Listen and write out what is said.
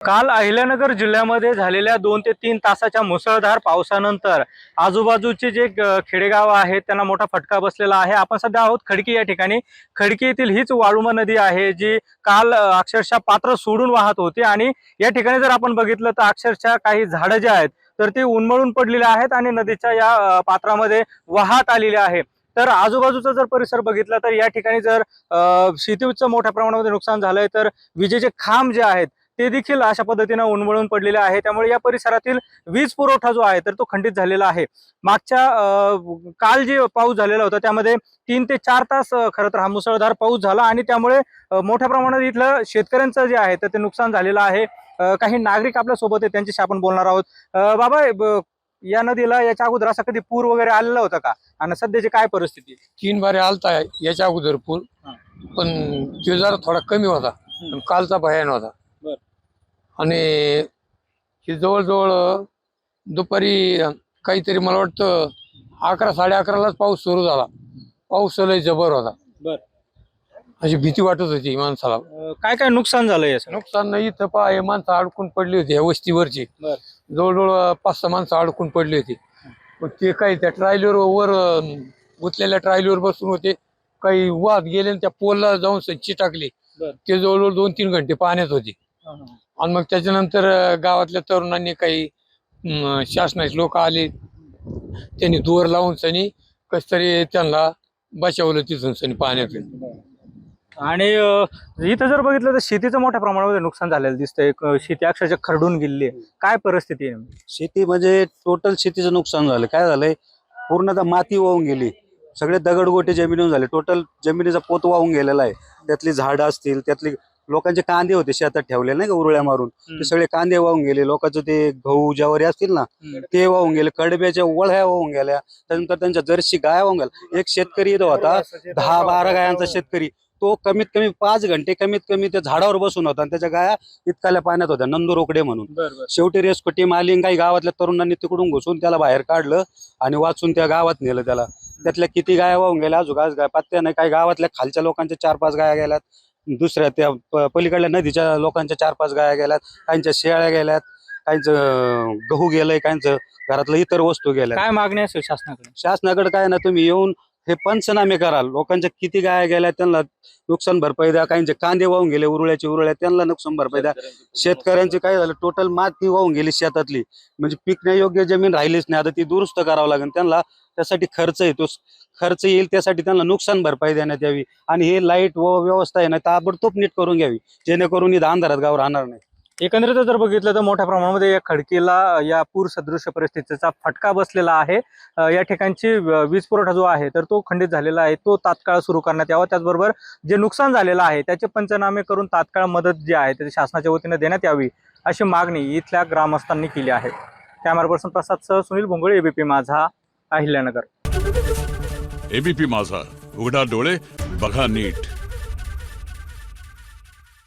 काल अहिल्यानगर जिल्ह्यामध्ये झालेल्या 2 ते 3 तासाच्या मुसळधार पावसानंतर आजूबाजूचे जे खेडेगाव आहेत त्यांना मोठा फटका बसलेला आहे। आपण सध्या आहोत खडकी या ठिकाणी। खडकी येथील हीच वाळुंबा नदी आहे जी काल अक्षरशः पात्र सोडून वाहत होती आणि या ठिकाणी जर आपण बघितलं तर अक्षरशः काही झाडं जे आहेत तर ते उन्मळून पडलेले आहेत आणि नदीच्या या पात्रामध्ये वाहत आलेले आहे। तर आजूबाजूचा जर परिसर बघितला तर या ठिकाणी जर शेतीचं मोठ्या प्रमाणामध्ये नुकसान झालंय तर विजेचे खांब जे आहेत ते देखील अशा पद्धतीने उन्मळून पडलेले आहे। त्यामुळे या परिसरातील वीज पुरवठा जो आहे तर तो खंडित झालेला आहे। मागच्या काल जे पाऊस झालेला होता त्यामध्ये 3 ते 4 तास खरं तर हा मुसळधार पाऊस झाला आणि त्यामुळे मोठ्या प्रमाणात इथलं शेतकऱ्यांचं जे आहे तर ते नुकसान झालेलं आहे। काही नागरिक आपल्या सोबत आहेत त्यांच्याशी आपण बोलणार आहोत। बाबा, या नदीला याच्या अगोदर असा कधी पूर वगैरे आलेला होता का आणि सध्याची काय परिस्थिती? 3 बारे आलता याच्या अगोदर पूर, पण तो जरा थोडा कमी होता, कालचा भयान होता। आणि हे जवळजवळ दुपारी काहीतरी मला वाटतं 11-11:30लाच पाऊस सुरू झाला। पाऊस लय जबर होता, अशी भीती वाटत होती माणसाला। काय काय नुकसान झालंय? नुकसान नाही इथं पहा, हे माणसं अडकून पडली होती या वस्तीवरची। जवळजवळ 5-6 माणसं अडकून पडली होती। मग ते काही त्या ट्रायलर वर गुतलेल्या ट्रायलवर बसून होते, काही वाहत गेले आणि त्या पोलला जाऊन सच्ची टाकली। ते जवळजवळ 2-3 घंटे पाण्यात होते। आणि मग त्याच्यानंतर गावातल्या तरुणांनी काही शासनाचे लोक आले, त्यांनी दूर लावून सनी कस तरी त्यांना बचावलं तिथून सनी पाण्यातून। आणि इथं जर बघितलं तर शेतीचं मोठ्या प्रमाणामध्ये नुकसान झालेलं दिसतंय। शेती अक्षरशः खरडून गेली आहे। काय परिस्थिती आहे? शेती म्हणजे टोटल शेतीचं नुकसान झालं। काय झालंय, पूर्णतः माती वाहून गेली, सगळे दगडगोटे जमिनीवर झाले, टोटल जमिनीचा पोत वाहून गेलेला आहे। त्यातली झाडं असतील, त्यातली लोकांचे कांदे होते शेतात ठेवलेले नाही का उरुळ्या मारून, ते सगळे कांदे वाहून गेले। लोकांचं ते गहू ज्वारी असतील ना ते वाहून गेले, कडब्याच्या वळ्या वाहून गेल्या, त्यानंतर त्यांच्या जर्सी गाया वाहून गेल्या। एक शेतकरी इथं होता 10-12 गायांचा शेतकरी, तो कमीत कमी 5 घंटे कमीत कमी त्या झाडावर बसून होता आणि त्याच्या गाया इतकाल्या पाण्यात होत्या, नंदू रोकडे म्हणून। शेवटी रेस्क्यू टीम आली, काही गावातल्या तरुणांनी तिकडून घुसून त्याला बाहेर काढलं आणि वाचून त्या गावात नेलं त्याला। त्यातल्या किती गाया वाहून गेल्या अजून गाय पत्त्या नाही। काही गावातल्या खालच्या लोकांच्या 4-5 गाया गेल्यात, दुसऱ्या त्या पलीकडल्या नदीच्या लोकांच्या 4-5 गाया गेल्यात, काहींच्या शेळ्या गेल्यात, काहींचं गहू गेलंय, काहींचं घरातलं इतर वस्तू गेल्या। काय मागणी असेल शासनाकडे? शासनाकडे काय ना, तुम्ही येऊन हे पंचनामे कराल, लोकांच्या किती गाया गेल्या त्यांना नुकसान भरपाई द्या, काहींचे कांदे वाहून गेले उरुळ्याचे उरुळ्या त्यांना नुकसान भरपाई द्या। शेतकऱ्यांचे काय झालं, टोटल माती वाहून गेली शेतातली, म्हणजे पिकण्यायोग्य जमीन राहिलीच नाही। आता ती दुरुस्त करावं लागेल त्यांना, त्यासाठी खर्च येतो, खर्च येईल त्यासाठी त्यांना नुकसान भरपाई देण्यात यावी आणि हे लाईट व व्यवस्था आहे ना ताबडतोब नीट करून घ्यावी, जेणेकरून इथं अंधारात गाव राहणार नाही। एकंदरीत जर बघितलं तर मोठ्या प्रमाणामध्ये या खडकीला या पूर सदृश परिस्थितीचा फटका बसलेला आहे। या ठिकाणची वीज पुरवठा जो आहे तर तो खंडित झालेला आहे, तो तात्काळ सुरू करण्यात यावा। त्याचबरोबर जे नुकसान झालेलं आहे त्याचे पंचनामे करून तात्काळ मदत जी आहे ते शासनाच्या वतीने देण्यात यावी अशी मागणी इथल्या ग्रामस्थांनी केली आहे। कॅमेरा पर्सन प्रसाद सह सुनील भोंगळे, एबीपी माझा, अहिल्यानगर। एबीपी माझा, उघडा डोळे बघा नीट।